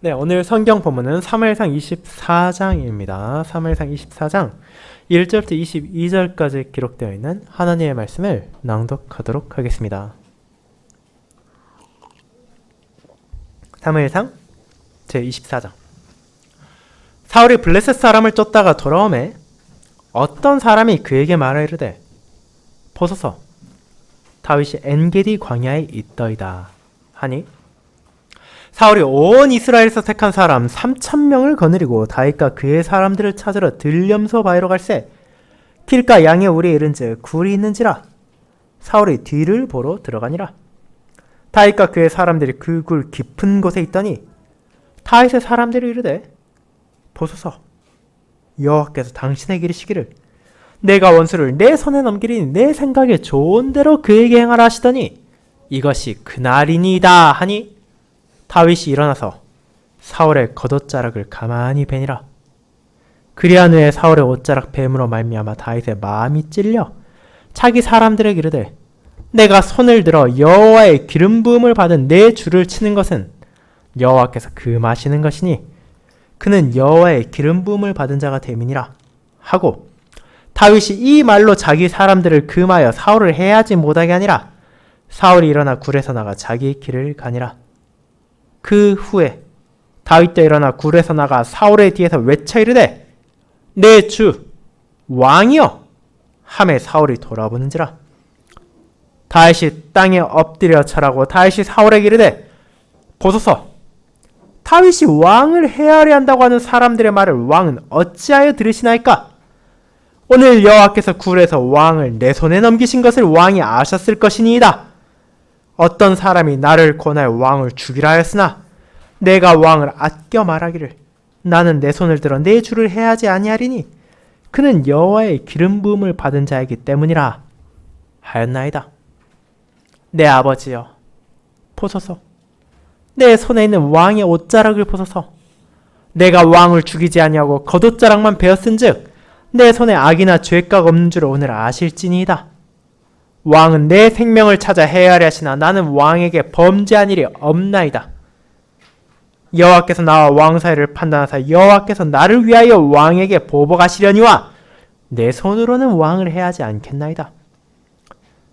네, 오늘 성경 본문은 사무엘상 24장입니다. 사무엘상 24장 1절부터 22절까지 기록되어 있는 하나님의 말씀을 낭독하도록 하겠습니다. 사무엘상 제24장. 사울이 블레셋 사람을 쫓다가 돌아오매 어떤 사람이 그에게 말하 이르되 보소서 다윗이 엔게디 광야에 있더이다 하니 사울이 온 이스라엘에서 택한 사람 3,000명을 거느리고 다윗과 그의 사람들을 찾으러 들염소 바위로 갈새 길가 양의 우리에 이른즉 굴이 있는지라 사울이 뒤를 보러 들어가니라. 다윗과 그의 사람들이 그 굴 깊은 곳에 있더니 다윗의 사람들이 이르되 보소서 여호와께서 당신에게 이르시기를 내가 원수를 내 손에 넘기리니 내 생각에 좋은 대로 그에게 행하라 하시더니 이것이 그날이니이다 하니 다윗이 일어나서 사울의 겉옷자락을 가만히 베니라. 그리한 후에 사울의 옷자락 뱀으로 말미암아 다윗의 마음이 찔려 자기 사람들에게 이르되 내가 손을 들어 여호와의 기름 부음을 받은 내 주를 치는 것은 여호와께서 금하시는 것이니 그는 여호와의 기름 부음을 받은 자가 됨이니라 하고 다윗이 이 말로 자기 사람들을 금하여 사울을 해하지 못하게 하니라. 사울이 일어나 굴에서 나가 자기 길을 가니라. 그 후에 다윗도 일어나 굴에서 나가 사울의 뒤에서 외쳐 이르되 내 주 왕이여 하매 사울이 돌아보는지라. 다윗이 땅에 엎드려 절하고 다윗이 사울에게 이르되 보소서 다윗이 왕을 해하려 한다고 하는 사람들의 말을 왕은 어찌하여 들으시나이까? 오늘 여호와께서 굴에서 왕을 내 손에 넘기신 것을 왕이 아셨을 것이니이다. 어떤 사람이 나를 권하여 왕을 죽이라 하였으나 내가 왕을 아껴 말하기를 나는 내 손을 들어 내 주를 해하지 아니하리니 그는 여호와의 기름 부음을 받은 자이기 때문이라 하였나이다. 내 아버지여 보소서 내 손에 있는 왕의 옷자락을 보소서. 내가 왕을 죽이지 아니하고 겉옷자락만 베었은즉 내 손에 악이나 죄가가 없는 줄 오늘 아실지니이다. 왕은 내 생명을 찾아 해하려 하시나 나는 왕에게 범죄한 일이 없나이다. 여호와께서 나와 왕 사이를 판단하사 여호와께서 나를 위하여 왕에게 보복하시려니와 내 손으로는 왕을 해하지 않겠나이다.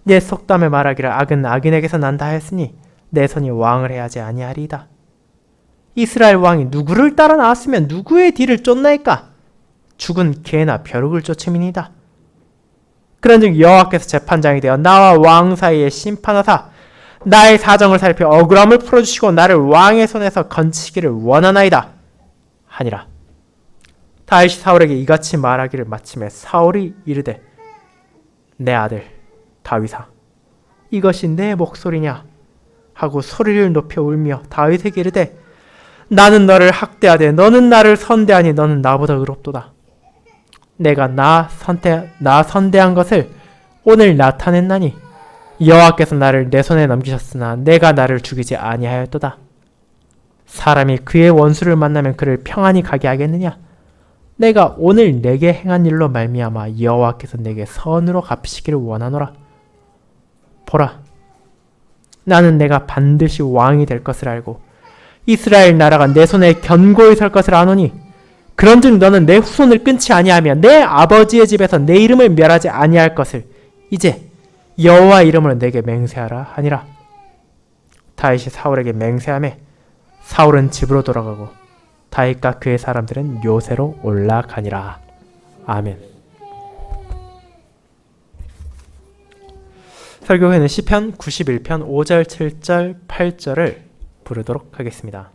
내 속담에 말하기를 악은 악인에게서 난다 하였으니 내 손이 왕을 해하지 아니하리이다. 이스라엘 왕이 누구를 따라 나왔으면 누구의 뒤를 쫓나이까? 죽은 개나 벼룩을 쫓음이니이다. 그런즉 여호와께서 재판장이 되어 나와 왕 사이에 심판하사 나의 사정을 살펴 억울함을 풀어주시고 나를 왕의 손에서 건지기를 원하나이다 하니라. 다윗이 사울에게 이같이 말하기를 마침에 사울이 이르되 내 아들 다윗아 이것이 내 목소리냐 하고 소리를 높여 울며 다윗에게 이르되 나는 너를 학대하되 너는 나를 선대하니 너는 나보다 의롭도다. 내가 나 선대한 것을 오늘 나타냈나니 여호와께서 나를 내 손에 넘기셨으나 내가 나를 죽이지 아니하였도다. 사람이 그의 원수를 만나면 그를 평안히 가게 하겠느냐? 내가 오늘 내게 행한 일로 말미암아 여호와께서 내게 선으로 갚으시기를 원하노라. 보라, 나는 내가 반드시 왕이 될 것을 알고 이스라엘 나라가 내 손에 견고히 설 것을 아노니 그런즉 너는 내 후손을 끊지 아니하며 내 아버지의 집에서 내 이름을 멸하지 아니할 것을 이제 여호와 이름으로 내게 맹세하라 하니라. 다윗이 사울에게 맹세하며 사울은 집으로 돌아가고 다윗과 그의 사람들은 요새로 올라가니라. 아멘. 설교회는 시편 91편 5절 7절 8절을 부르도록 하겠습니다.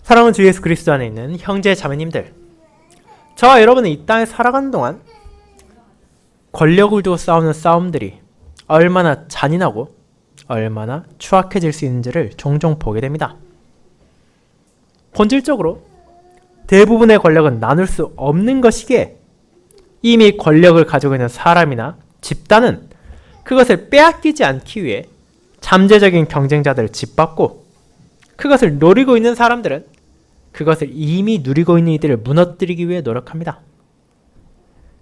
사랑하는 주 예수 그리스도 안에 있는 형제 자매님들, 저와 여러분은 이 땅에 살아가는 동안 권력을 두고 싸우는 싸움들이 얼마나 잔인하고 얼마나 추악해질 수 있는지를 종종 보게 됩니다. 본질적으로 대부분의 권력은 나눌 수 없는 것이기에 이미 권력을 가지고 있는 사람이나 집단은 그것을 빼앗기지 않기 위해 잠재적인 경쟁자들을 짓밟고 그것을 노리고 있는 사람들은 그것을 이미 누리고 있는 이들을 무너뜨리기 위해 노력합니다.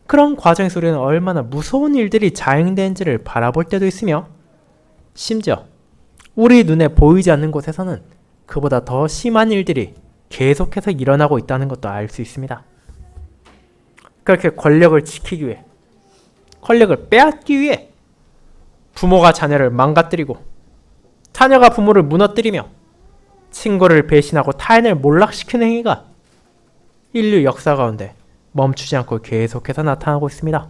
그런 과정에서 우리는 얼마나 무서운 일들이 자행되는지를 바라볼 때도 있으며 심지어 우리 눈에 보이지 않는 곳에서는 그보다 더 심한 일들이 계속해서 일어나고 있다는 것도 알 수 있습니다. 그렇게 권력을 지키기 위해, 권력을 빼앗기 위해 부모가 자녀를 망가뜨리고 자녀가 부모를 무너뜨리며 친구를 배신하고 타인을 몰락시키는 행위가 인류 역사 가운데 멈추지 않고 계속해서 나타나고 있습니다.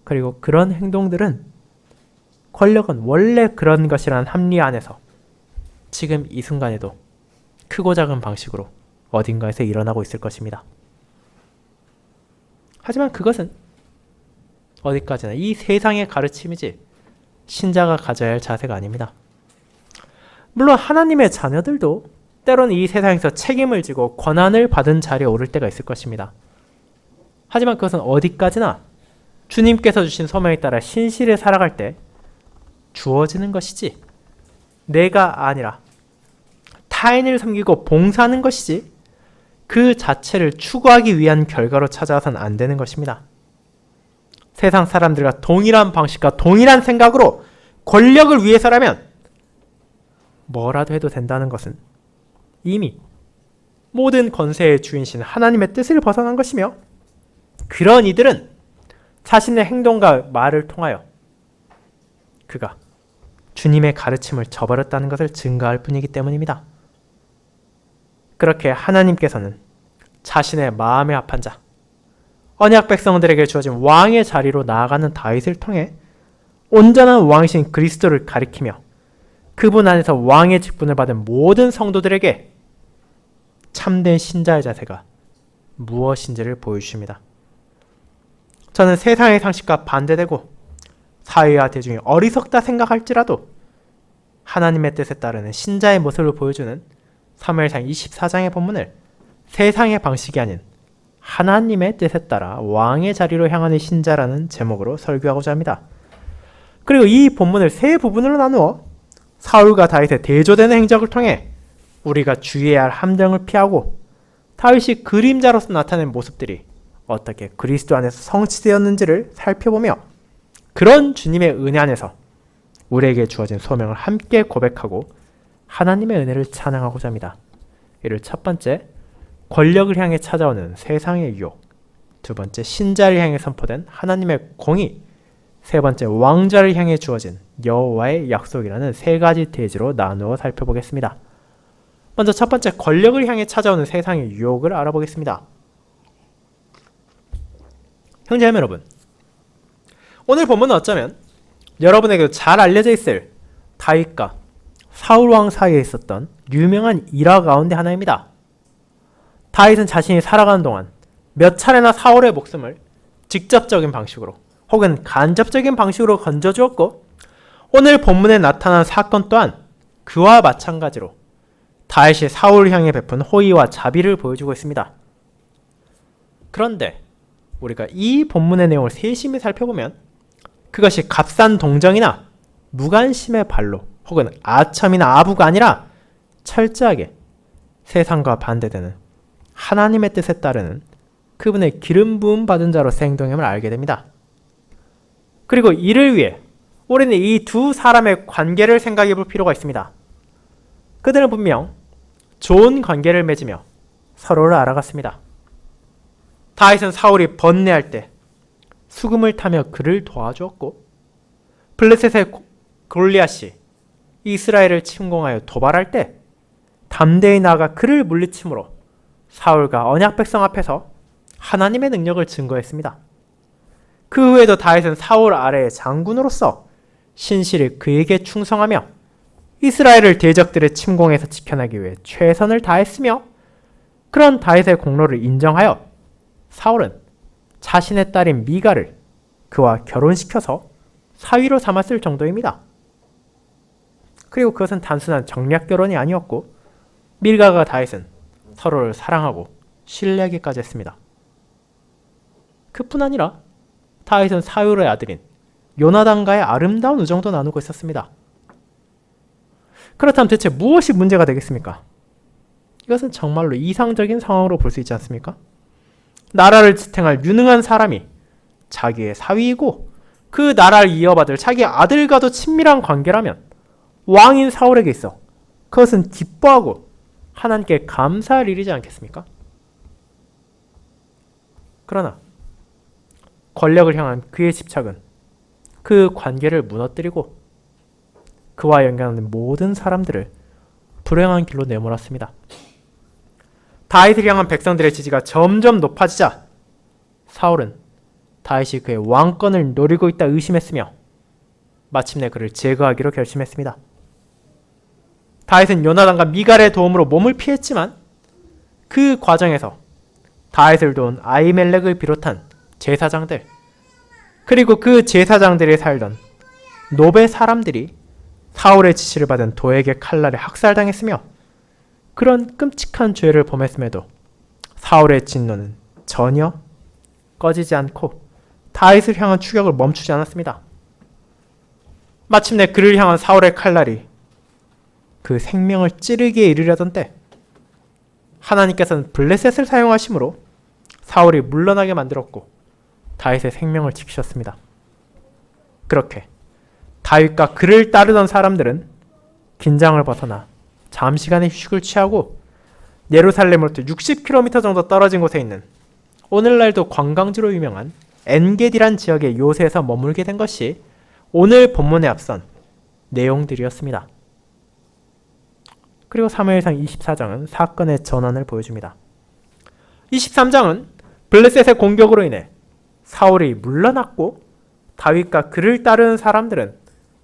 그리고 그런 행동들은 권력은 원래 그런 것이라는 합리 안에서 지금 이 순간에도 크고 작은 방식으로 어딘가에서 일어나고 있을 것입니다. 하지만 그것은 어디까지나 이 세상의 가르침이지 신자가 가져야 할 자세가 아닙니다. 물론 하나님의 자녀들도 때로는 이 세상에서 책임을 지고 권한을 받은 자리에 오를 때가 있을 것입니다. 하지만 그것은 어디까지나 주님께서 주신 소명에 따라 신실히 살아갈 때 주어지는 것이지 내가 아니라 타인을 섬기고 봉사하는 것이지 그 자체를 추구하기 위한 결과로 찾아와서는 안 되는 것입니다. 세상 사람들과 동일한 방식과 동일한 생각으로 권력을 위해서라면 뭐라도 해도 된다는 것은 이미 모든 권세의 주인이신 하나님의 뜻을 벗어난 것이며 그런 이들은 자신의 행동과 말을 통하여 그가 주님의 가르침을 저버렸다는 것을 증거할 뿐이기 때문입니다. 그렇게 하나님께서는 자신의 마음에 합한 자, 언약 백성들에게 주어진 왕의 자리로 나아가는 다윗을 통해 온전한 왕이신 그리스도를 가리키며 그분 안에서 왕의 직분을 받은 모든 성도들에게 참된 신자의 자세가 무엇인지를 보여주십니다. 저는 세상의 상식과 반대되고 사회와 대중이 어리석다 생각할지라도 하나님의 뜻에 따르는 신자의 모습을 보여주는 사무엘상 24장의 본문을 세상의 방식이 아닌 하나님의 뜻에 따라 왕의 자리로 향하는 신자라는 제목으로 설교하고자 합니다. 그리고 이 본문을 세 부분으로 나누어 사울과 다윗의 대조되는 행적을 통해 우리가 주의해야 할 함정을 피하고 다윗이 그림자로서 나타낸 모습들이 어떻게 그리스도 안에서 성취되었는지를 살펴보며 그런 주님의 은혜 안에서 우리에게 주어진 소명을 함께 고백하고 하나님의 은혜를 찬양하고자 합니다. 이를 첫 번째, 권력을 향해 찾아오는 세상의 유혹, 두 번째, 신자를 향해 선포된 하나님의 공의, 세 번째, 왕좌를 향해 주어진 여호와의 약속이라는 세 가지 대지로 나누어 살펴보겠습니다. 먼저 첫 번째, 권력을 향해 찾아오는 세상의 유혹을 알아보겠습니다. 형제자매 여러분, 오늘 본문은 어쩌면 여러분에게도 잘 알려져 있을 다윗과 사울왕 사이에 있었던 유명한 일화 가운데 하나입니다. 다윗은 자신이 살아가는 동안 몇 차례나 사울의 목숨을 직접적인 방식으로 혹은 간접적인 방식으로 건져주었고 오늘 본문에 나타난 사건 또한 그와 마찬가지로 다윗이 사울을 향해 베푼 호의와 자비를 보여주고 있습니다. 그런데 우리가 이 본문의 내용을 세심히 살펴보면 그것이 값싼 동정이나 무관심의 발로 혹은 아첨이나 아부가 아니라 철저하게 세상과 반대되는 하나님의 뜻에 따르는 그분의 기름 부음 받은 자로서 행동임을 알게 됩니다. 그리고 이를 위해 우리는 이 두 사람의 관계를 생각해 볼 필요가 있습니다. 그들은 분명 좋은 관계를 맺으며 서로를 알아갔습니다. 다윗은 사울이 번뇌할 때 수금을 타며 그를 도와주었고 블레셋의 골리앗이 이스라엘을 침공하여 도발할 때 담대히 나아가 그를 물리침으로 사울과 언약 백성 앞에서 하나님의 능력을 증거했습니다. 그 후에도 다윗은 사울 아래의 장군으로서 신실히 그에게 충성하며 이스라엘을 대적들의 침공에서 지켜내기 위해 최선을 다했으며 그런 다윗의 공로를 인정하여 사울은 자신의 딸인 미가를 그와 결혼시켜서 사위로 삼았을 정도입니다. 그리고 그것은 단순한 정략 결혼이 아니었고 밀가가 다윗은 서로를 사랑하고 신뢰하기까지 했습니다. 그뿐 아니라 다윗은 사울의 아들인 요나단과의 아름다운 우정도 나누고 있었습니다. 그렇다면 대체 무엇이 문제가 되겠습니까? 이것은 정말로 이상적인 상황으로 볼 수 있지 않습니까? 나라를 지탱할 유능한 사람이 자기의 사위이고 그 나라를 이어받을 자기 아들과도 친밀한 관계라면 왕인 사울에게 있어 그것은 기뻐하고 하나님께 감사할 일이지 않겠습니까? 그러나 권력을 향한 그의 집착은 그 관계를 무너뜨리고 그와 연결하는 모든 사람들을 불행한 길로 내몰았습니다. 다윗을 향한 백성들의 지지가 점점 높아지자 사울은 다윗이 그의 왕권을 노리고 있다 의심했으며 마침내 그를 제거하기로 결심했습니다. 다윗은 요나단과 미갈의 도움으로 몸을 피했지만 그 과정에서 다윗을 도운 아히멜렉을 비롯한 제사장들 그리고 그 제사장들이 살던 노베 사람들이 사울의 지시를 받은 도에게 칼날에 학살당했으며 그런 끔찍한 죄를 범했음에도 사울의 진노는 전혀 꺼지지 않고 다윗을 향한 추격을 멈추지 않았습니다. 마침내 그를 향한 사울의 칼날이 그 생명을 찌르기에 이르려던 때 하나님께서는 블레셋을 사용하심으로 사울이 물러나게 만들었고 다윗의 생명을 지키셨습니다. 그렇게 다윗과 그를 따르던 사람들은 긴장을 벗어나 잠시간의 휴식을 취하고 예루살렘으로부터 60km 정도 떨어진 곳에 있는 오늘날도 관광지로 유명한 엔게디란 지역의 요새에서 머물게 된 것이 오늘 본문에 앞선 내용들이었습니다. 그리고 사무엘상 24장은 사건의 전환을 보여줍니다. 23장은 블레셋의 공격으로 인해 사울이 물러났고 다윗과 그를 따르는 사람들은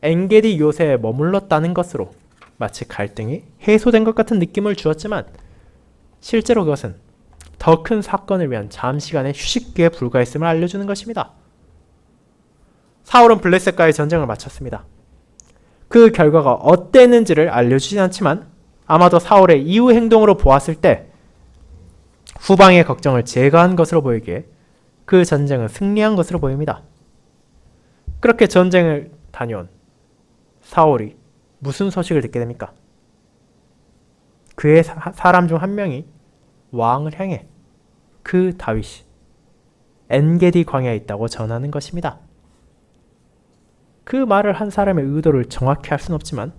엔게디 요새에 머물렀다는 것으로 마치 갈등이 해소된 것 같은 느낌을 주었지만 실제로 그것은 더 큰 사건을 위한 잠시간의 휴식기에 불과했음을 알려주는 것입니다. 사울은 블레셋과의 전쟁을 마쳤습니다. 그 결과가 어땠는지를 알려주진 않지만 아마도 사울의 이후 행동으로 보았을 때 후방의 걱정을 제거한 것으로 보이기에 그 전쟁은 승리한 것으로 보입니다. 그렇게 전쟁을 다녀온 사울이 무슨 소식을 듣게 됩니까? 그의 사람 중 한 명이 왕을 향해 그 다윗이 엔게디 광야에 있다고 전하는 것입니다. 그 말을 한 사람의 의도를 정확히 할 수는 없지만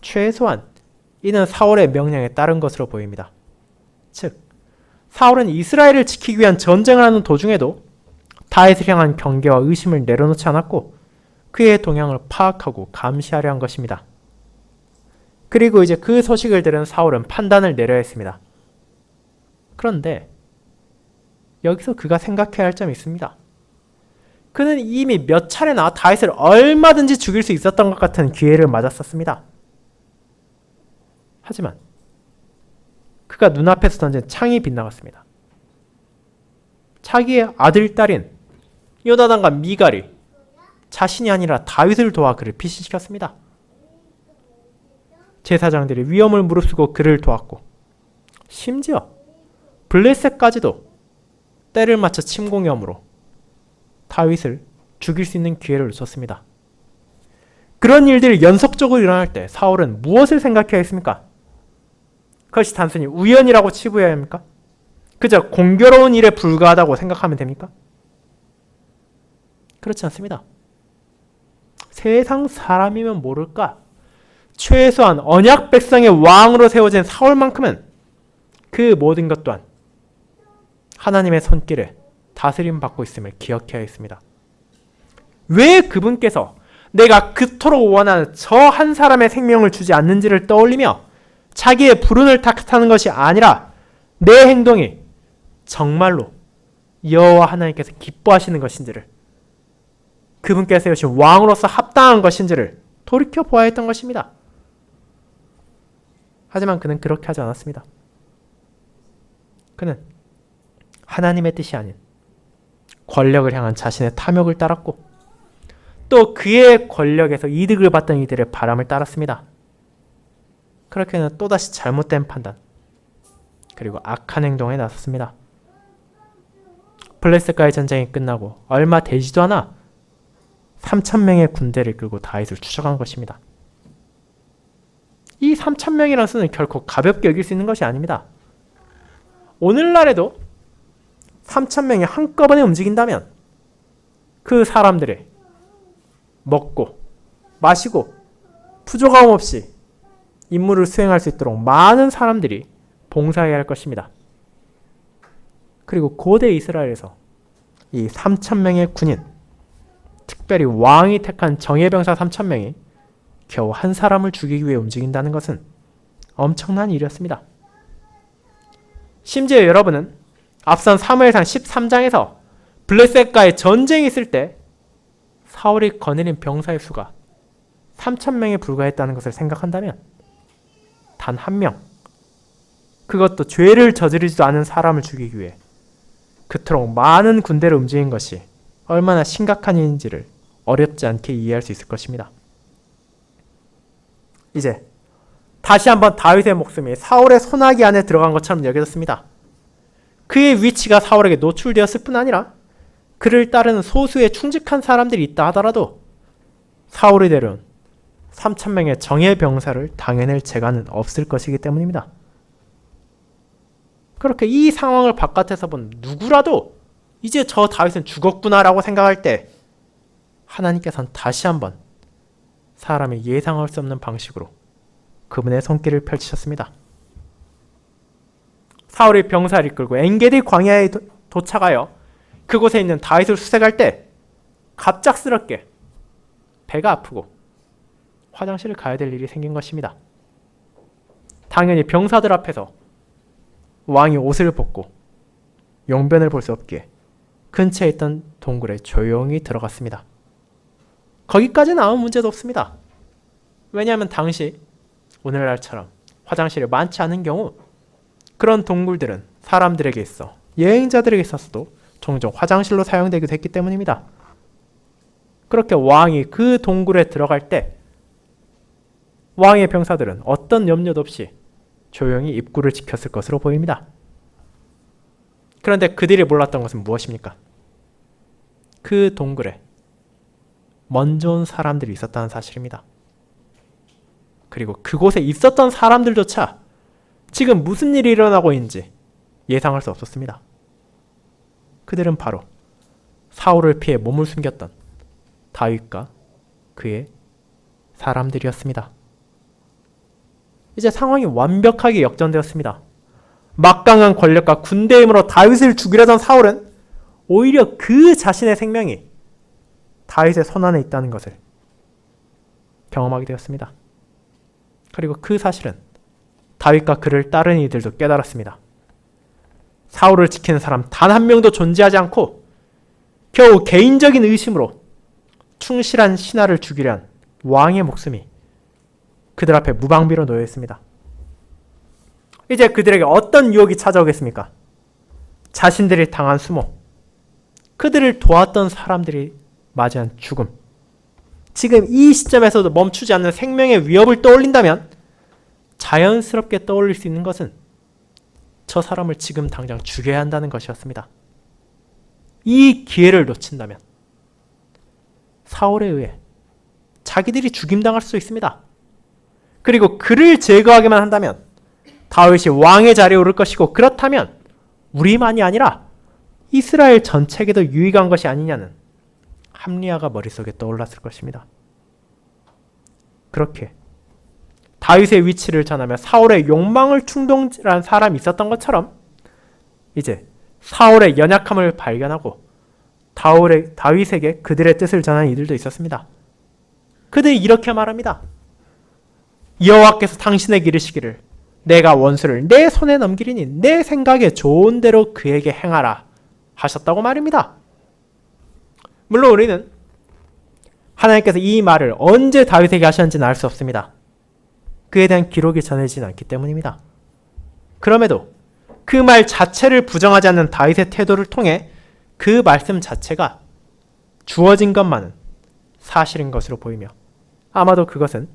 최소한 이는 사울의 명령에 따른 것으로 보입니다. 즉, 사울은 이스라엘을 지키기 위한 전쟁을 하는 도중에도 다윗을 향한 경계와 의심을 내려놓지 않았고 그의 동향을 파악하고 감시하려 한 것입니다. 그리고 이제 그 소식을 들은 사울은 판단을 내려야 했습니다. 그런데 여기서 그가 생각해야 할 점이 있습니다. 그는 이미 몇 차례나 다윗을 얼마든지 죽일 수 있었던 것 같은 기회를 맞았었습니다. 하지만 그가 눈앞에서 던진 창이 빗나갔습니다. 자기의 아들, 딸인 요나단과 미갈이 자신이 아니라 다윗을 도와 그를 피신시켰습니다. 제사장들이 위험을 무릅쓰고 그를 도왔고 심지어 블레셋까지도 때를 맞춰 침공염으로 다윗을 죽일 수 있는 기회를 놓쳤습니다. 그런 일들이 연속적으로 일어날 때 사울은 무엇을 생각해야 했습니까? 그것이 단순히 우연이라고 치부해야 합니까? 그저 공교로운 일에 불과하다고 생각하면 됩니까? 그렇지 않습니다. 세상 사람이면 모를까? 최소한 언약 백성의 왕으로 세워진 사울만큼은 그 모든 것 또한 하나님의 손길에 다스림 받고 있음을 기억해야 했습니다. 왜 그분께서 내가 그토록 원하는 저 한 사람의 생명을 주지 않는지를 떠올리며 자기의 불운을 탓하는 것이 아니라 내 행동이 정말로 여호와 하나님께서 기뻐하시는 것인지를 그분께서 세우신 왕으로서 합당한 것인지를 돌이켜 보아야 했던 것입니다. 하지만 그는 그렇게 하지 않았습니다. 그는 하나님의 뜻이 아닌 권력을 향한 자신의 탐욕을 따랐고 또 그의 권력에서 이득을 받던 이들의 바람을 따랐습니다. 그렇게 그는 또다시 잘못된 판단 그리고 악한 행동에 나섰습니다. 블레셋과의 전쟁이 끝나고 얼마 되지도 않아 3,000명의 군대를 끌고 다윗을 추적한 것입니다. 이 3,000명이라는 수는 결코 가볍게 여길 수 있는 것이 아닙니다. 오늘날에도 3,000명이 한꺼번에 움직인다면 그 사람들의 먹고 마시고 부족함 없이 임무를 수행할 수 있도록 많은 사람들이 봉사해야 할 것입니다. 그리고 고대 이스라엘에서 이 3,000명의 군인, 특별히 왕이 택한 정예병사 3,000명이 겨우 한 사람을 죽이기 위해 움직인다는 것은 엄청난 일이었습니다. 심지어 여러분은 앞선 사무엘상 13장에서 블레셋과의 전쟁이 있을 때 사울이 거느린 병사의 수가 3,000명에 불과했다는 것을 생각한다면 단 한 명, 그것도 죄를 저지르지도 않은 사람을 죽이기 위해 그토록 많은 군대를 움직인 것이 얼마나 심각한 일인지를 어렵지 않게 이해할 수 있을 것입니다. 이제 다시 한번 다윗의 목숨이 사울의 손아귀 안에 들어간 것처럼 여겨졌습니다. 그의 위치가 사울에게 노출되었을 뿐 아니라 그를 따르는 소수의 충직한 사람들이 있다 하더라도 사울이 데려온 3,000명의 정예 병사를 당해낼 재간은 없을 것이기 때문입니다. 그렇게 이 상황을 바깥에서 본 누구라도 이제 저 다윗은 죽었구나라고 생각할 때 하나님께서는 다시 한번 사람이 예상할 수 없는 방식으로 그분의 손길을 펼치셨습니다. 사울이 병사를 이끌고 엔게디 광야에 도착하여 그곳에 있는 다윗을 수색할 때 갑작스럽게 배가 아프고 화장실을 가야 될 일이 생긴 것입니다. 당연히 병사들 앞에서 왕이 옷을 벗고 용변을 볼 수 없기에 근처에 있던 동굴에 조용히 들어갔습니다. 거기까지는 아무 문제도 없습니다. 왜냐하면 당시 오늘날처럼 화장실이 많지 않은 경우 그런 동굴들은 사람들에게 있어 여행자들에게 있어서도 종종 화장실로 사용되기도 했기 때문입니다. 그렇게 왕이 그 동굴에 들어갈 때 왕의 병사들은 어떤 염려도 없이 조용히 입구를 지켰을 것으로 보입니다. 그런데 그들이 몰랐던 것은 무엇입니까? 그 동굴에 먼저 온 사람들이 있었다는 사실입니다. 그리고 그곳에 있었던 사람들조차 지금 무슨 일이 일어나고 있는지 예상할 수 없었습니다. 그들은 바로 사울을 피해 몸을 숨겼던 다윗과 그의 사람들이었습니다. 이제 상황이 완벽하게 역전되었습니다. 막강한 권력과 군대의 힘으로 다윗을 죽이려던 사울은 오히려 그 자신의 생명이 다윗의 손안에 있다는 것을 경험하게 되었습니다. 그리고 그 사실은 다윗과 그를 따르는 이들도 깨달았습니다. 사울을 지키는 사람 단 한 명도 존재하지 않고 겨우 개인적인 의심으로 충실한 신하를 죽이려 한 왕의 목숨이 그들 앞에 무방비로 놓여 있습니다. 이제 그들에게 어떤 유혹이 찾아오겠습니까? 자신들이 당한 수모, 그들을 도왔던 사람들이 맞이한 죽음, 지금 이 시점에서도 멈추지 않는 생명의 위협을 떠올린다면 자연스럽게 떠올릴 수 있는 것은 저 사람을 지금 당장 죽여야 한다는 것이었습니다. 이 기회를 놓친다면 사울에 의해 자기들이 죽임당할 수 있습니다. 그리고 그를 제거하기만 한다면 다윗이 왕의 자리에 오를 것이고, 그렇다면 우리만이 아니라 이스라엘 전체에게도 유익한 것이 아니냐는 합리화가 머릿속에 떠올랐을 것입니다. 그렇게 다윗의 위치를 전하며 사울의 욕망을 충동한 사람이 있었던 것처럼 이제 사울의 연약함을 발견하고 다윗에게 그들의 뜻을 전하는 이들도 있었습니다. 그들이 이렇게 말합니다. 여호와께서 당신에게 이르시기를 내가 원수를 내 손에 넘기리니 내 생각에 좋은 대로 그에게 행하라 하셨다고 말입니다. 물론 우리는 하나님께서 이 말을 언제 다윗에게 하셨는지는 알 수 없습니다. 그에 대한 기록이 전해지진 않기 때문입니다. 그럼에도 그 말 자체를 부정하지 않는 다윗의 태도를 통해 그 말씀 자체가 주어진 것만은 사실인 것으로 보이며, 아마도 그것은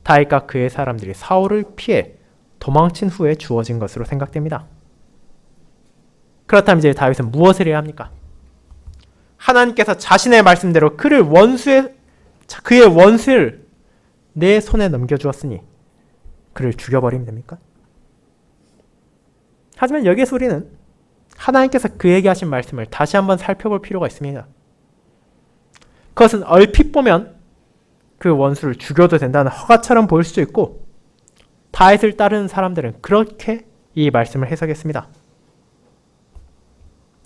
다윗과 그의 사람들이 사울을 피해 도망친 후에 주어진 것으로 생각됩니다. 그렇다면 이제 다윗은 무엇을 해야 합니까? 하나님께서 자신의 말씀대로 그의 원수를 내 손에 넘겨주었으니 그를 죽여버리면 됩니까? 하지만 여기에서 우리는 하나님께서 그에게 하신 말씀을 다시 한번 살펴볼 필요가 있습니다. 그것은 얼핏 보면 그 원수를 죽여도 된다는 허가처럼 보일 수도 있고, 다윗을 따르는 사람들은 그렇게 이 말씀을 해석했습니다.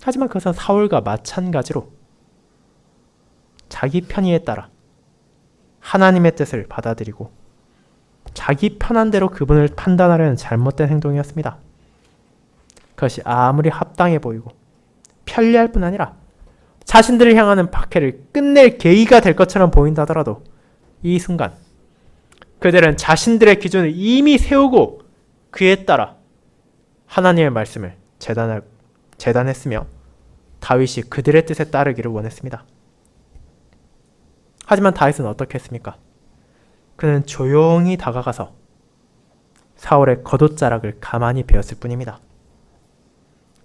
하지만 그것은 사울과 마찬가지로 자기 편의에 따라 하나님의 뜻을 받아들이고 자기 편한 대로 그분을 판단하려는 잘못된 행동이었습니다. 그것이 아무리 합당해 보이고 편리할 뿐 아니라 자신들을 향하는 박해를 끝낼 계기가 될 것처럼 보인다더라도 이 순간 그들은 자신들의 기준을 이미 세우고 그에 따라 하나님의 말씀을 재단했으며 다윗이 그들의 뜻에 따르기를 원했습니다. 하지만 다윗은 어떻게 했습니까? 그는 조용히 다가가서 사울의 겉옷자락을 가만히 베었을 뿐입니다.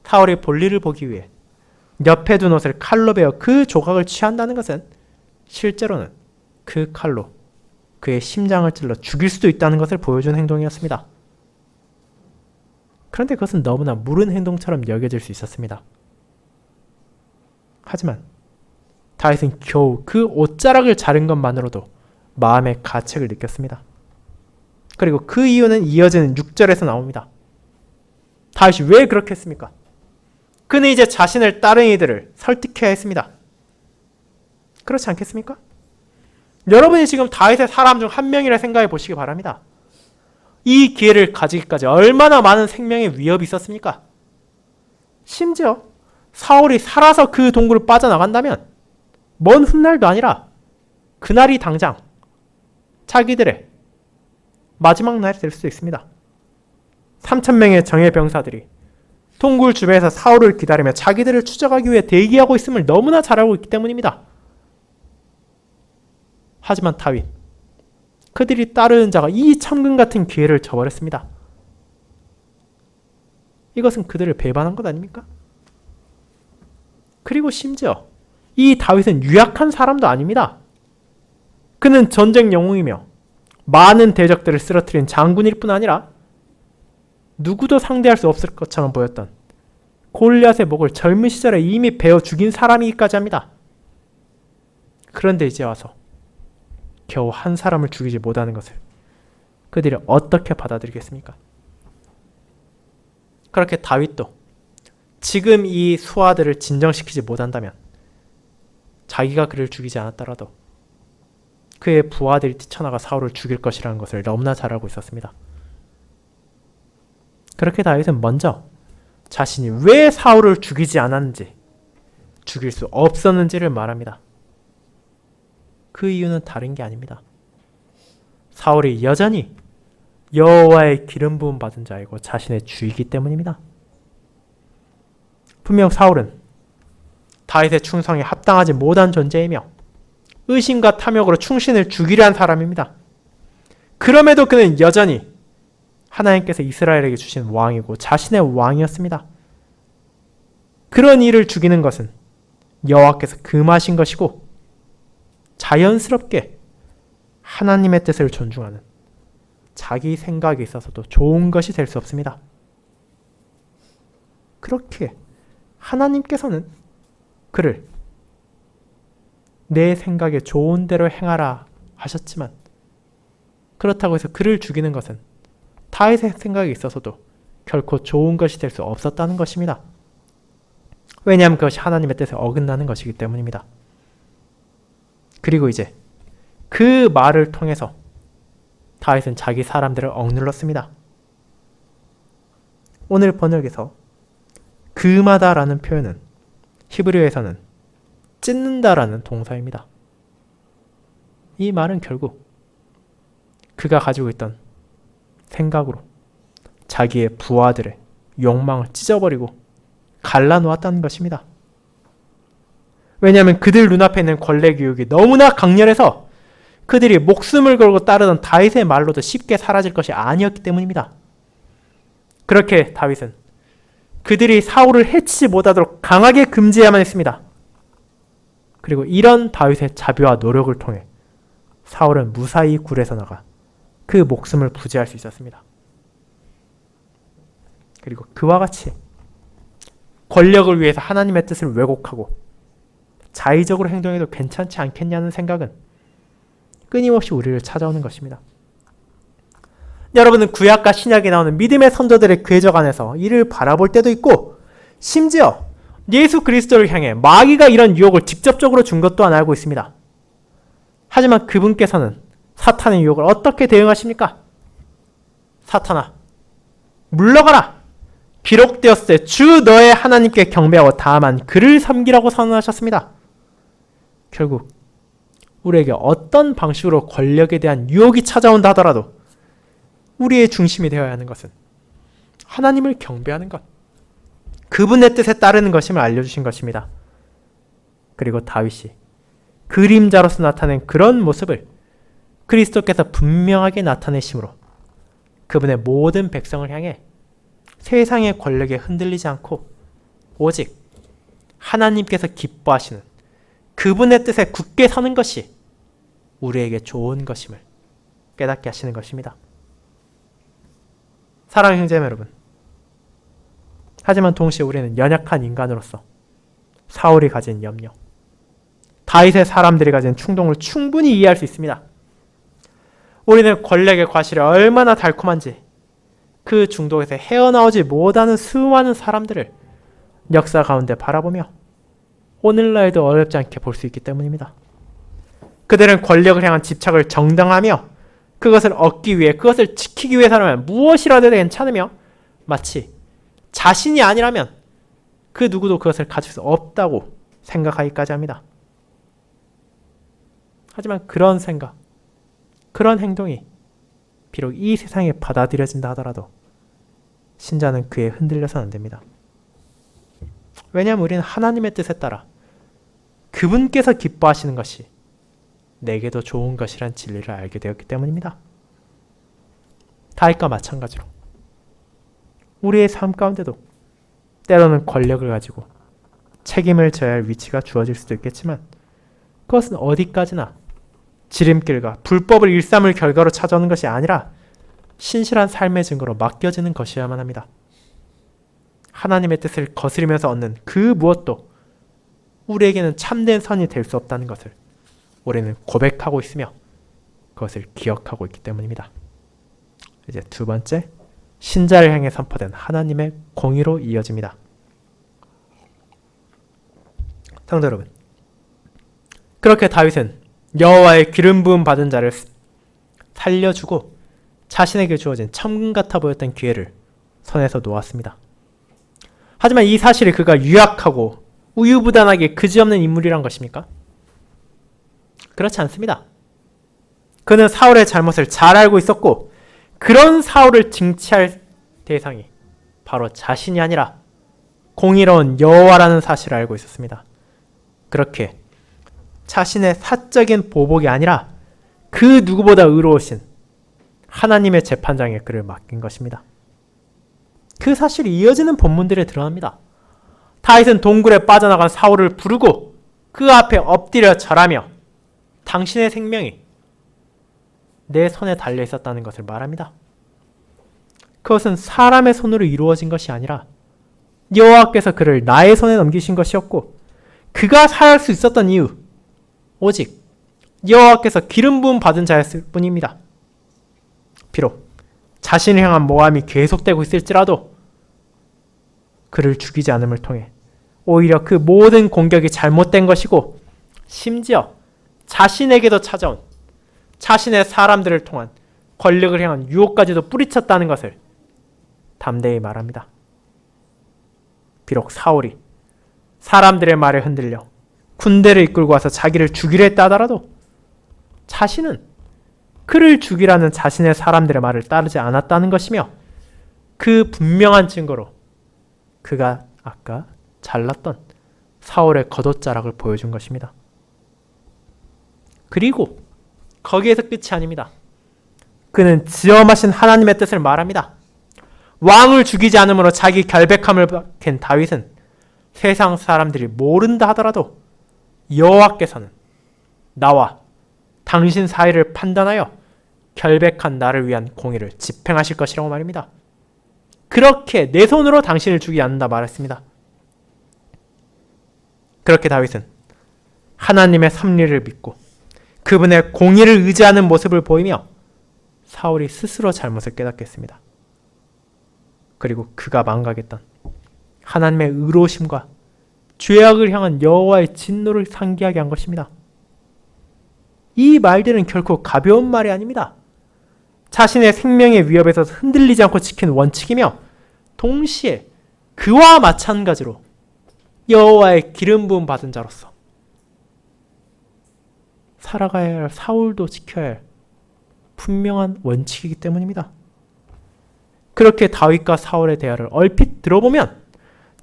사울이 볼일을 보기 위해 옆에 둔 옷을 칼로 베어 그 조각을 취한다는 것은 실제로는 그 칼로 그의 심장을 찔러 죽일 수도 있다는 것을 보여준 행동이었습니다. 그런데 그것은 너무나 무른 행동처럼 여겨질 수 있었습니다. 하지만 다윗은 겨우 그 옷자락을 자른 것만으로도 마음의 가책을 느꼈습니다. 그리고 그 이유는 이어지는 6절에서 나옵니다. 다윗이 왜 그렇게 했습니까? 그는 이제 자신을 따르는 이들을 설득해야 했습니다. 그렇지 않겠습니까? 여러분이 지금 다윗의 사람 중 한 명이라 생각해 보시기 바랍니다. 이 기회를 가지기까지 얼마나 많은 생명의 위협이 있었습니까? 심지어 사울이 살아서 그 동굴을 빠져나간다면 먼 훗날도 아니라 그날이 당장 자기들의 마지막 날이 될 수도 있습니다. 3,000명의 정예 병사들이 동굴 주변에서 사울을 기다리며 자기들을 추적하기 위해 대기하고 있음을 너무나 잘 알고 있기 때문입니다. 하지만 다윗, 그들이 따르는 자가 이 천근 같은 기회를 저버렸습니다. 이것은 그들을 배반한 것 아닙니까? 그리고 심지어 이 다윗은 유약한 사람도 아닙니다. 그는 전쟁 영웅이며 많은 대적들을 쓰러뜨린 장군일 뿐 아니라 누구도 상대할 수 없을 것처럼 보였던 골리앗의 목을 젊은 시절에 이미 베어 죽인 사람이기까지 합니다. 그런데 이제 와서 겨우 한 사람을 죽이지 못하는 것을 그들이 어떻게 받아들이겠습니까? 그렇게 다윗도 지금 이 수하들을 진정시키지 못한다면 자기가 그를 죽이지 않았더라도 그의 부하들이 뛰쳐나가 사울을 죽일 것이라는 것을 너무나 잘 알고 있었습니다. 그렇게 다윗은 먼저 자신이 왜 사울을 죽이지 않았는지, 죽일 수 없었는지를 말합니다. 그 이유는 다른 게 아닙니다. 사울이 여전히 여호와의 기름 부음 받은 자이고 자신의 주이기 때문입니다. 분명 사울은 다윗의 충성에 합당하지 못한 존재이며 의심과 탐욕으로 충신을 죽이려 한 사람입니다. 그럼에도 그는 여전히 하나님께서 이스라엘에게 주신 왕이고 자신의 왕이었습니다. 그런 이를 죽이는 것은 여호와께서 금하신 것이고 자연스럽게 하나님의 뜻을 존중하는 자기 생각에 있어서도 좋은 것이 될 수 없습니다. 그렇게 하나님께서는 그를 내 생각에 좋은 대로 행하라 하셨지만 그렇다고 해서 그를 죽이는 것은 다윗의 생각에 있어서도 결코 좋은 것이 될 수 없었다는 것입니다. 왜냐하면 그것이 하나님의 뜻에 어긋나는 것이기 때문입니다. 그리고 이제 그 말을 통해서 다윗은 자기 사람들을 억눌렀습니다. 오늘 번역에서 금하다라는 표현은 히브리어에서는 찢는다라는 동사입니다. 이 말은 결국 그가 가지고 있던 생각으로 자기의 부하들의 욕망을 찢어버리고 갈라놓았다는 것입니다. 왜냐하면 그들 눈앞에 있는 권력 유혹이 너무나 강렬해서 그들이 목숨을 걸고 따르던 다윗의 말로도 쉽게 사라질 것이 아니었기 때문입니다. 그렇게 다윗은 그들이 사울을 해치지 못하도록 강하게 금지해야만 했습니다. 그리고 이런 다윗의 자비와 노력을 통해 사울은 무사히 굴에서 나가 그 목숨을 부지할 수 있었습니다. 그리고 그와 같이 권력을 위해서 하나님의 뜻을 왜곡하고 자의적으로 행동해도 괜찮지 않겠냐는 생각은 끊임없이 우리를 찾아오는 것입니다. 여러분은 구약과 신약에 나오는 믿음의 선조들의 궤적 안에서 이를 바라볼 때도 있고 심지어 예수 그리스도를 향해 마귀가 이런 유혹을 직접적으로 준 것 또한 알고 있습니다. 하지만 그분께서는 사탄의 유혹을 어떻게 대응하십니까? 사탄아, 물러가라! 기록되었을 주 너의 하나님께 경배하고 다만 그를 섬기라고 선언하셨습니다. 결국 우리에게 어떤 방식으로 권력에 대한 유혹이 찾아온다 하더라도 우리의 중심이 되어야 하는 것은 하나님을 경배하는 것, 그분의 뜻에 따르는 것임을 알려주신 것입니다. 그리고 다윗이 그림자로서 나타낸 그런 모습을 그리스도께서 분명하게 나타내심으로 그분의 모든 백성을 향해 세상의 권력에 흔들리지 않고 오직 하나님께서 기뻐하시는 그분의 뜻에 굳게 서는 것이 우리에게 좋은 것임을 깨닫게 하시는 것입니다. 사랑하는 형제자매 여러분, 하지만 동시에 우리는 연약한 인간으로서 사울이 가진 염려, 다윗의 사람들이 가진 충동을 충분히 이해할 수 있습니다. 우리는 권력의 과실이 얼마나 달콤한지 그 중독에서 헤어나오지 못하는 수많은 사람들을 역사 가운데 바라보며 오늘날에도 어렵지 않게 볼 수 있기 때문입니다. 그들은 권력을 향한 집착을 정당화하며 그것을 얻기 위해, 그것을 지키기 위해서라면 무엇이라도 괜찮으며 마치 자신이 아니라면 그 누구도 그것을 가질 수 없다고 생각하기까지 합니다. 하지만 그런 생각, 그런 행동이 비록 이 세상에 받아들여진다 하더라도 신자는 그에 흔들려서는 안 됩니다. 왜냐하면 우리는 하나님의 뜻에 따라 그분께서 기뻐하시는 것이 내게도 좋은 것이란 진리를 알게 되었기 때문입니다. 다윗과 마찬가지로 우리의 삶 가운데도 때로는 권력을 가지고 책임을 져야 할 위치가 주어질 수도 있겠지만 그것은 어디까지나 지름길과 불법을 일삼을 결과로 찾아오는 것이 아니라 신실한 삶의 증거로 맡겨지는 것이어야만 합니다. 하나님의 뜻을 거스리면서 얻는 그 무엇도 우리에게는 참된 선이 될 수 없다는 것을 우리는 고백하고 있으며 그것을 기억하고 있기 때문입니다. 이제 두 번째, 신자를 향해 선포된 하나님의 공의로 이어집니다. 성도 여러분, 그렇게 다윗은 여호와의 기름 부음 받은 자를 살려주고 자신에게 주어진 천금 같아 보였던 기회를 손에서 놓았습니다. 하지만 이 사실이 그가 유약하고 우유부단하게 그지없는 인물이란 것입니까? 그렇지 않습니다. 그는 사울의 잘못을 잘 알고 있었고 그런 사울을 징치할 대상이 바로 자신이 아니라 공의로운 여호와라는 사실을 알고 있었습니다. 그렇게 자신의 사적인 보복이 아니라 그 누구보다 의로우신 하나님의 재판장에 그를 맡긴 것입니다. 그 사실이 이어지는 본문들에 드러납니다. 다윗은 동굴에 빠져나간 사울을 부르고 그 앞에 엎드려 절하며 당신의 생명이 내 손에 달려 있었다는 것을 말합니다. 그것은 사람의 손으로 이루어진 것이 아니라 여호와께서 그를 나의 손에 넘기신 것이었고 그가 살 수 있었던 이유 오직 여호와께서 기름 부음 받은 자였을 뿐입니다. 비록 자신을 향한 모함이 계속되고 있을지라도 그를 죽이지 않음을 통해 오히려 그 모든 공격이 잘못된 것이고 심지어 자신에게도 찾아온 자신의 사람들을 통한 권력을 향한 유혹까지도 뿌리쳤다는 것을 담대히 말합니다. 비록 사울이 사람들의 말에 흔들려 군대를 이끌고 와서 자기를 죽이려 했다 하더라도 자신은 그를 죽이라는 자신의 사람들의 말을 따르지 않았다는 것이며 그 분명한 증거로 그가 아까 잘랐던 사울의 겉옷자락을 보여준 것입니다. 그리고 거기에서 끝이 아닙니다. 그는 지엄하신 하나님의 뜻을 말합니다. 왕을 죽이지 않음으로 자기 결백함을 밝힌 다윗은 세상 사람들이 모른다 하더라도 여호와께서는 나와 당신 사이를 판단하여 결백한 나를 위한 공의를 집행하실 것이라고 말입니다. 그렇게 내 손으로 당신을 죽이지 않는다 말했습니다. 그렇게 다윗은 하나님의 섭리를 믿고 그분의 공의를 의지하는 모습을 보이며 사울이 스스로 잘못을 깨닫겠습니다. 그리고 그가 망각했던 하나님의 의로우심과 죄악을 향한 여호와의 진노를 상기하게 한 것입니다. 이 말들은 결코 가벼운 말이 아닙니다. 자신의 생명의 위협에서 흔들리지 않고 지킨 원칙이며 동시에 그와 마찬가지로 여호와의 기름 부음 받은 자로서 살아가야 할 사울도 지켜야 할 분명한 원칙이기 때문입니다. 그렇게 다윗과 사울의 대화를 얼핏 들어보면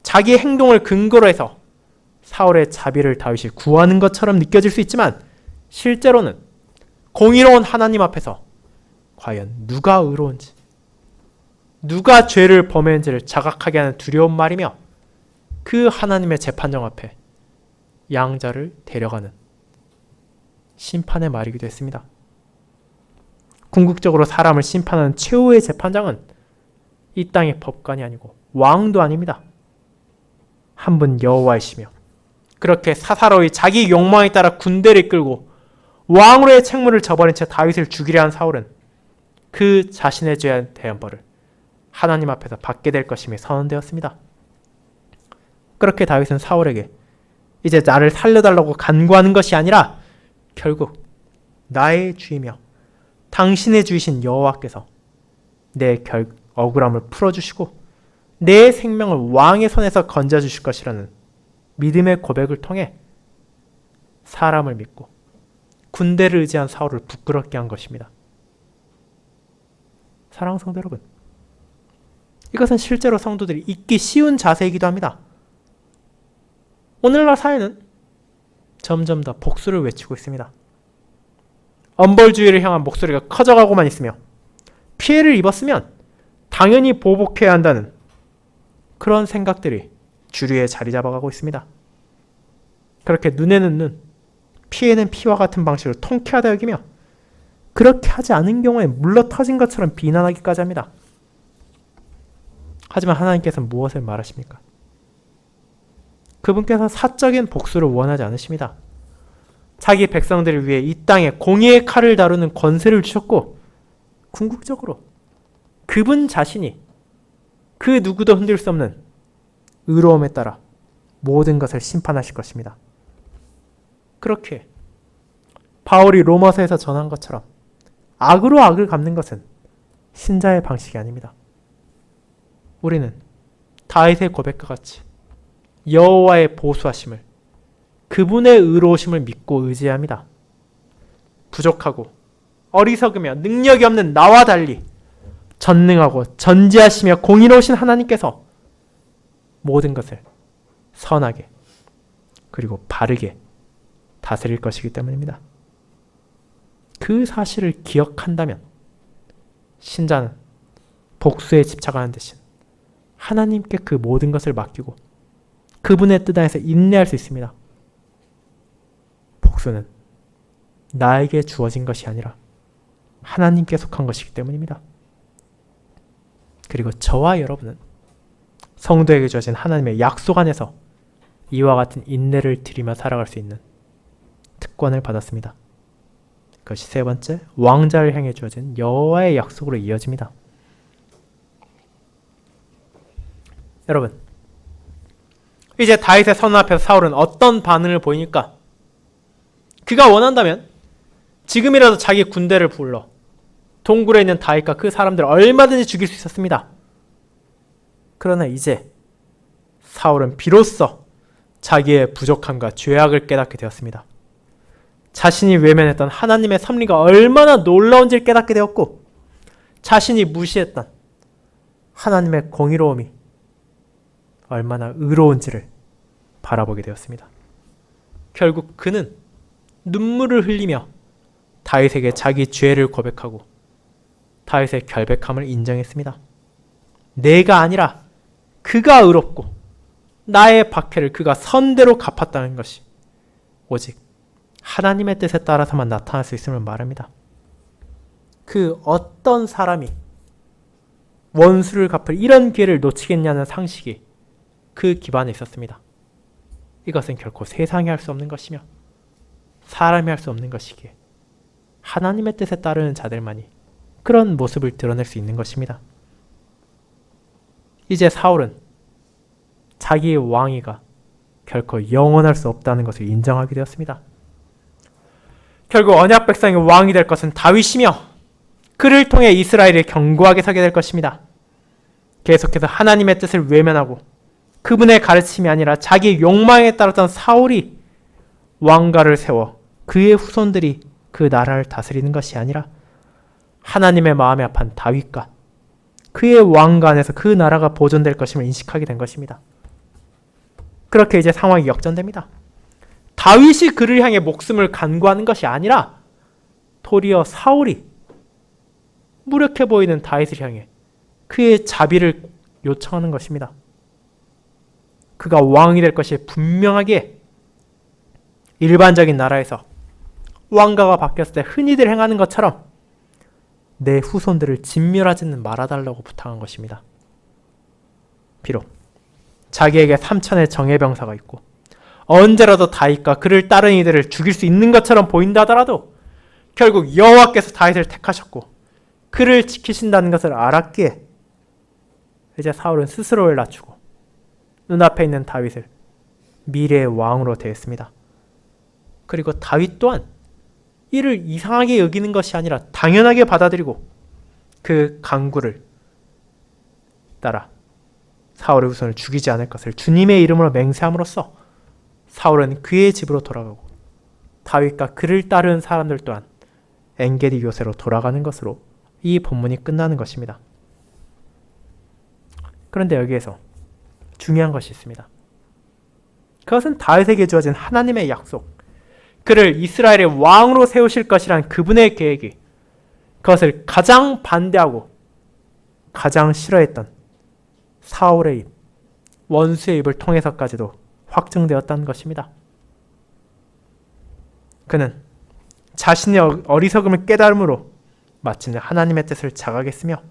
자기의 행동을 근거로 해서 사울의 자비를 다윗이 구하는 것처럼 느껴질 수 있지만 실제로는 공의로운 하나님 앞에서 과연 누가 의로운지, 누가 죄를 범했는지를 자각하게 하는 두려운 말이며 그 하나님의 재판정 앞에 양자를 데려가는 심판의 말이기도 했습니다. 궁극적으로 사람을 심판하는 최후의 재판장은 이 땅의 법관이 아니고 왕도 아닙니다. 한 분 여호와이시며 그렇게 사사로이 자기 욕망에 따라 군대를 이끌고 왕으로의 책무를 저버린 채 다윗을 죽이려 한 사울은 그 자신의 죄에 대한 벌을 하나님 앞에서 받게 될 것임이 선언되었습니다. 그렇게 다윗은 사울에게 이제 나를 살려달라고 간구하는 것이 아니라 결국 나의 주이며 당신의 주이신 여호와께서 내 억울함을 풀어주시고 내 생명을 왕의 손에서 건져주실 것이라는 믿음의 고백을 통해 사람을 믿고 군대를 의지한 사울을 부끄럽게 한 것입니다. 사랑하는 성도 여러분, 이것은 실제로 성도들이 잊기 쉬운 자세이기도 합니다. 오늘날 사회는 점점 더 복수를 외치고 있습니다. 엄벌주의를 향한 목소리가 커져가고만 있으며 피해를 입었으면 당연히 보복해야 한다는 그런 생각들이 주류에 자리 잡아가고 있습니다. 그렇게 눈에는 눈, 피해는 피와 같은 방식으로 통쾌하다 여기며 그렇게 하지 않은 경우에 물러터진 것처럼 비난하기까지 합니다. 하지만 하나님께서는 무엇을 말하십니까? 그분께서 사적인 복수를 원하지 않으십니다. 자기 백성들을 위해 이 땅에 공의의 칼을 다루는 권세를 주셨고 궁극적으로 그분 자신이 그 누구도 흔들 수 없는 의로움에 따라 모든 것을 심판하실 것입니다. 그렇게 바울이 로마서에서 전한 것처럼 악으로 악을 갚는 것은 신자의 방식이 아닙니다. 우리는 다윗의 고백과 같이 여호와의 보수하심을, 그분의 의로우심을 믿고 의지해야 합니다. 부족하고 어리석으며 능력이 없는 나와 달리 전능하고 전지하시며 공의로우신 하나님께서 모든 것을 선하게 그리고 바르게 다스릴 것이기 때문입니다. 그 사실을 기억한다면 신자는 복수에 집착하는 대신 하나님께 그 모든 것을 맡기고 그분의 뜻 안에서 인내할 수 있습니다. 복수는 나에게 주어진 것이 아니라 하나님께 속한 것이기 때문입니다. 그리고 저와 여러분은 성도에게 주어진 하나님의 약속 안에서 이와 같은 인내를 들이며 살아갈 수 있는 특권을 받았습니다. 그것이 세 번째, 왕자를 향해 주어진 여호와의 약속으로 이어집니다. 여러분, 이제 다윗의 선언 앞에서 사울은 어떤 반응을 보이니까? 그가 원한다면 지금이라도 자기 군대를 불러 동굴에 있는 다윗과 그 사람들을 얼마든지 죽일 수 있었습니다. 그러나 이제 사울은 비로소 자기의 부족함과 죄악을 깨닫게 되었습니다. 자신이 외면했던 하나님의 섭리가 얼마나 놀라운지를 깨닫게 되었고 자신이 무시했던 하나님의 공의로움이 얼마나 의로운지를 바라보게 되었습니다. 결국 그는 눈물을 흘리며 다윗에게 자기 죄를 고백하고 다윗의 결백함을 인정했습니다. 내가 아니라 그가 의롭고 나의 박해를 그가 선대로 갚았다는 것이 오직 하나님의 뜻에 따라서만 나타날 수 있음을 말합니다. 그 어떤 사람이 원수를 갚을 이런 기회를 놓치겠냐는 상식이 그 기반에 있었습니다. 이것은 결코 세상이 할 수 없는 것이며 사람이 할 수 없는 것이기에 하나님의 뜻에 따르는 자들만이 그런 모습을 드러낼 수 있는 것입니다. 이제 사울은 자기의 왕위가 결코 영원할 수 없다는 것을 인정하게 되었습니다. 결국 언약 백성의 왕이 될 것은 다윗이며 그를 통해 이스라엘이 견고하게 서게 될 것입니다. 계속해서 하나님의 뜻을 외면하고 그분의 가르침이 아니라 자기 욕망에 따랐던 사울이 왕가를 세워 그의 후손들이 그 나라를 다스리는 것이 아니라 하나님의 마음에 합한 다윗과 그의 왕가 안에서 그 나라가 보존될 것임을 인식하게 된 것입니다. 그렇게 이제 상황이 역전됩니다. 다윗이 그를 향해 목숨을 간구하는 것이 아니라 도리어 사울이 무력해 보이는 다윗을 향해 그의 자비를 요청하는 것입니다. 그가 왕이 될 것이 분명하게 일반적인 나라에서 왕가가 바뀌었을 때 흔히들 행하는 것처럼 내 후손들을 진멸하지는 말아달라고 부탁한 것입니다. 비록 자기에게 3,000의 정예병사가 있고 언제라도 다윗과 그를 따르는 이들을 죽일 수 있는 것처럼 보인다 하더라도 결국 여호와께서 다윗을 택하셨고 그를 지키신다는 것을 알았기에 이제 사울은 스스로를 낮추고 눈앞에 있는 다윗을 미래의 왕으로 대했습니다. 그리고 다윗 또한 이를 이상하게 여기는 것이 아니라 당연하게 받아들이고 그 강구를 따라 사울의 후손을 죽이지 않을 것을 주님의 이름으로 맹세함으로써 사울은 그의 집으로 돌아가고 다윗과 그를 따르는 사람들 또한 엔게디 요새로 돌아가는 것으로 이 본문이 끝나는 것입니다. 그런데 여기에서 중요한 것이 있습니다. 그것은 다윗에게 주어진 하나님의 약속, 그를 이스라엘의 왕으로 세우실 것이란 그분의 계획이 그것을 가장 반대하고 가장 싫어했던 사울의 입, 원수의 입을 통해서까지도 확증되었다는 것입니다. 그는 자신의 어리석음을 깨달음으로 마침내 하나님의 뜻을 자각했으며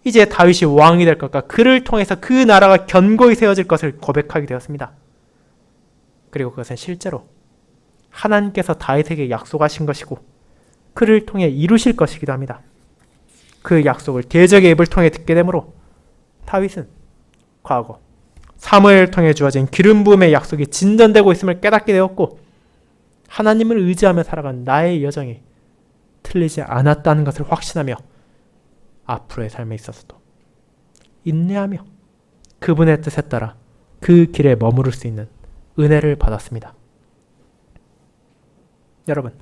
이제 다윗이 왕이 될 것과 그를 통해서 그 나라가 견고히 세워질 것을 고백하게 되었습니다. 그리고 그것은 실제로 하나님께서 다윗에게 약속하신 것이고 그를 통해 이루실 것이기도 합니다. 그 약속을 대적의 입을 통해 듣게 되므로 다윗은 과거 사무엘을 통해 주어진 기름 부음의 약속이 진전되고 있음을 깨닫게 되었고 하나님을 의지하며 살아간 나의 여정이 틀리지 않았다는 것을 확신하며 앞으로의 삶에 있어서도 인내하며 그분의 뜻에 따라 그 길에 머무를 수 있는 은혜를 받았습니다. 여러분,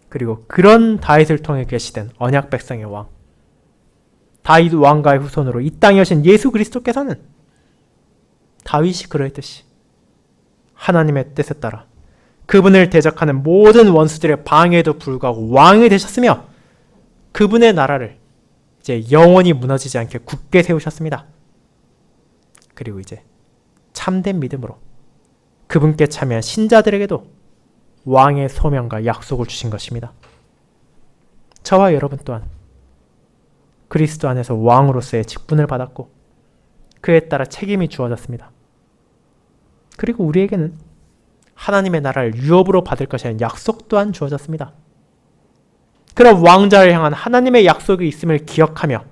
그리고 그런 다윗을 통해 계시된 언약 백성의 왕 다윗 왕가의 후손으로 이 땅에 오신 예수 그리스도께서는 다윗이 그러했듯이 하나님의 뜻에 따라 그분을 대적하는 모든 원수들의 방해에도 불구하고 왕이 되셨으며 그분의 나라를 이제 영원히 무너지지 않게 굳게 세우셨습니다. 그리고 이제 참된 믿음으로 그분께 참여한 신자들에게도 왕의 소명과 약속을 주신 것입니다. 저와 여러분 또한 그리스도 안에서 왕으로서의 직분을 받았고 그에 따라 책임이 주어졌습니다. 그리고 우리에게는 하나님의 나라를 유업으로 받을 것이라는 약속 또한 주어졌습니다. 그런 왕자를 향한 하나님의 약속이 있음을 기억하며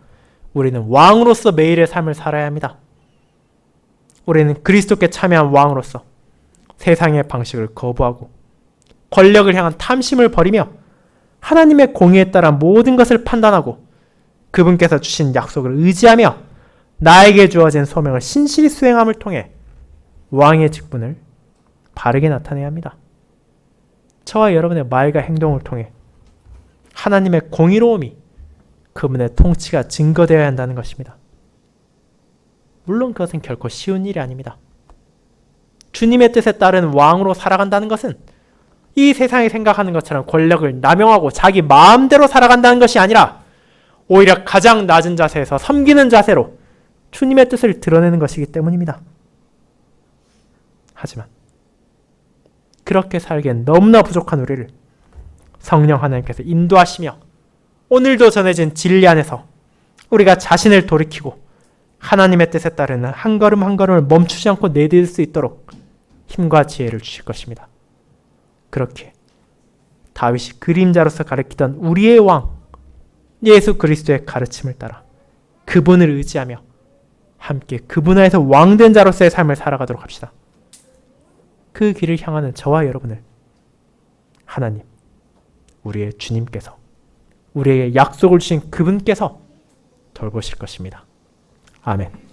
우리는 왕으로서 매일의 삶을 살아야 합니다. 우리는 그리스도께 참여한 왕으로서 세상의 방식을 거부하고 권력을 향한 탐심을 버리며 하나님의 공의에 따라 모든 것을 판단하고 그분께서 주신 약속을 의지하며 나에게 주어진 소명을 신실히 수행함을 통해 왕의 직분을 바르게 나타내야 합니다. 저와 여러분의 말과 행동을 통해 하나님의 공의로움이 그분의 통치가 증거되어야 한다는 것입니다. 물론 그것은 결코 쉬운 일이 아닙니다. 주님의 뜻에 따른 왕으로 살아간다는 것은 이 세상이 생각하는 것처럼 권력을 남용하고 자기 마음대로 살아간다는 것이 아니라 오히려 가장 낮은 자세에서 섬기는 자세로 주님의 뜻을 드러내는 것이기 때문입니다. 하지만 그렇게 살기엔 너무나 부족한 우리를 성령 하나님께서 인도하시며 오늘도 전해진 진리 안에서 우리가 자신을 돌이키고 하나님의 뜻에 따르는 한 걸음 한 걸음을 멈추지 않고 내디딜 수 있도록 힘과 지혜를 주실 것입니다. 그렇게 다윗이 그림자로서 가리키던 우리의 왕 예수 그리스도의 가르침을 따라 그분을 의지하며 함께 그분 안에서 왕된 자로서의 삶을 살아가도록 합시다. 그 길을 향하는 저와 여러분을 하나님, 우리의 주님께서, 우리에게 약속을 주신 그분께서 돌보실 것입니다. 아멘.